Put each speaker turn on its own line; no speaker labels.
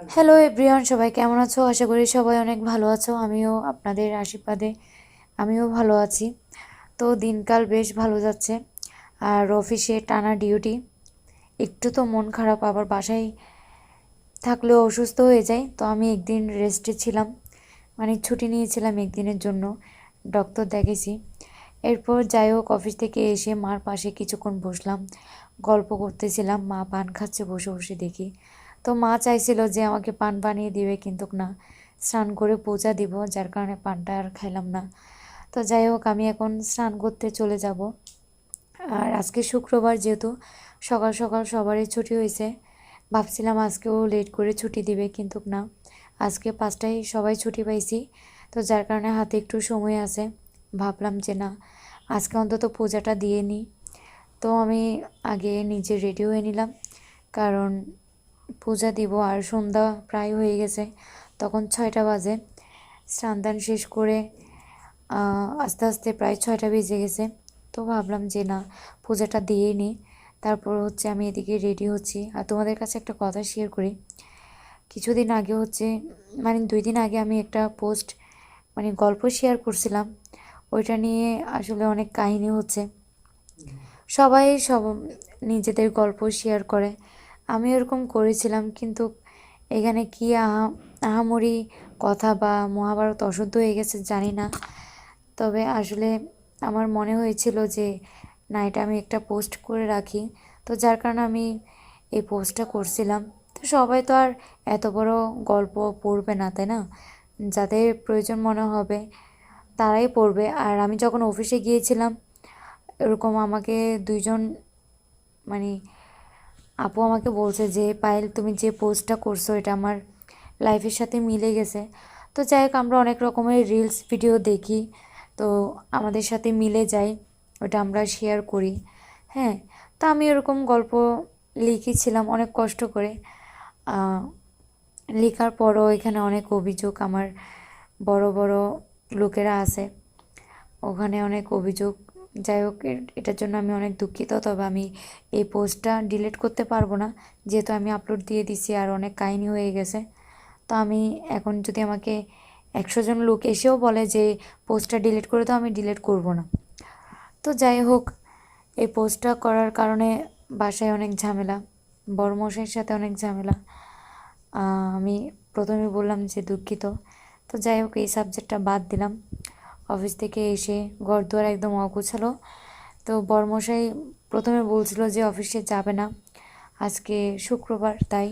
Hello everyone, সবাই কেমন আছো? আশা করি সবাই অনেক ভালো আছো। আমিও আপনাদের আশীর্বাদে আমিও ভালো আছি। তো দিনকাল বেশ ভালো যাচ্ছে। আর অফিসে টানা ডিউটি, একটু তো মন খারাপ, আবার বাসায় থাকলেও অসুস্থ হয়ে যায়। তো আমি একদিন রেস্টে ছিলাম, মানে ছুটি নিয়েছিলাম একদিনের জন্য, ডক্টর দেখেছি। এরপর যাই হোক, অফিস থেকে এসে মার পাশে কিছুক্ষণ বসলাম, গল্প করতেছিলাম। মা পান খাচ্ছে বসে বসে দেখি। তো মা চাইছিল যে আমাকে পান বানিয়ে দিবে, কিন্তু না, স্নান করে পূজা দিব, যার কারণে পানটা আর খাইলাম না। তো যাই হোক, আমি এখন স্নান করতে চলে যাব। আর আজকে শুক্রবার, যেহেতু সকাল সকাল সবারই ছুটি হয়েছে, ভাবছিলাম আজকেও লেট করে ছুটি দিবে, কিন্তু না, আজকে 5টায় সবাই ছুটি পাইছি। তো যার কারণে হাতে একটু সময় আছে, ভাবলাম যে না, আজকে অন্তত পূজাটা দিয়ে নিই। তো আমি আগে নিজে রেডি হয়ে নিলাম, কারণ পূজা দিব। আর সন্ধ্যা প্রায় হয়ে গেছে, তখন 6টা বাজে। স্নান দান শেষ করে আস্তে আস্তে প্রায় 6টা বেজে গেছে। তো ভাবলাম যে না, পূজাটা দিয়ে নিই। তারপর হচ্ছে আমি এদিকে রেডি হচ্ছি। আর তোমাদের কাছে একটা কথা শেয়ার করি। কিছুদিন আগে হচ্ছে, মানে 2 দিন আগে আমি একটা পোস্ট, মানে গল্প শেয়ার করছিলাম। ওইটা নিয়ে আসলে অনেক কাহিনী হচ্ছে। সবাই সব নিজেদের গল্প শেয়ার করে, আমি এরকম করেছিলাম, কিন্তু এখানে কি আহামরি কথা বা মহাভারত অশুদ্ধ হয়ে গেছে জানি না। তবে আসলে আমার মনে হয়েছিল যে না, এটা আমি একটা পোস্ট করে রাখি। তো যার কারণে আমি এই পোস্টটা করছিলাম। তো সবাই তো আর এত বড় গল্প পড়বে না, তাই না? যাদের প্রয়োজন মনে হবে তারাই পড়বে। আর আমি যখন অফিসে গিয়েছিলাম, এরকম আমাকে 2জন, মানে আপু আমাকে বলছে যে পায়েল, তুমি যে পোস্টটা করছো এটা আমার লাইফের সাথে মিলে গেছে। তো যাই হোক, আমরা অনেক রকমের রিলস ভিডিও দেখি, তো আমাদের সাথে মিলে যায়, ওটা আমরা শেয়ার করি। হ্যাঁ, তো আমি এরকম গল্প লিখেছিলাম অনেক কষ্ট করে। লেখার পরও এখানে অনেক অভিযোগ, আমার বড় বড় লোকেরা আছে, ওখানে অনেক অভিযোগ। যাই হোক, এটার জন্য আমি অনেক দুঃখিত। তবে আমি এই পোস্টটা ডিলিট করতে পারবো না, যেহেতু আমি আপলোড দিয়ে দিছি আর অনেক কাহিনী হয়ে গেছে। তো আমি এখন যদি আমাকে 100জন লোক এসেও বলে যে পোস্টটা ডিলিট করে দাও, আমি ডিলিট করব না। তো যাই হোক, এই পোস্টটা করার কারণে বাসায় অনেক ঝামেলা, বড়মশাইয়ের সাথে অনেক ঝামেলা। আমি প্রথমে বললাম যে দুঃখিত। তো যাই হোক, এই সাবজেক্টটা বাদ দিলাম। অফিস থেকে এসে ঘরদুয়ার একদম অগোছালো। তো বড়মশাই প্রথমে বলছিল যে অফিসে যাবে না, আজকে শুক্রবার, তাই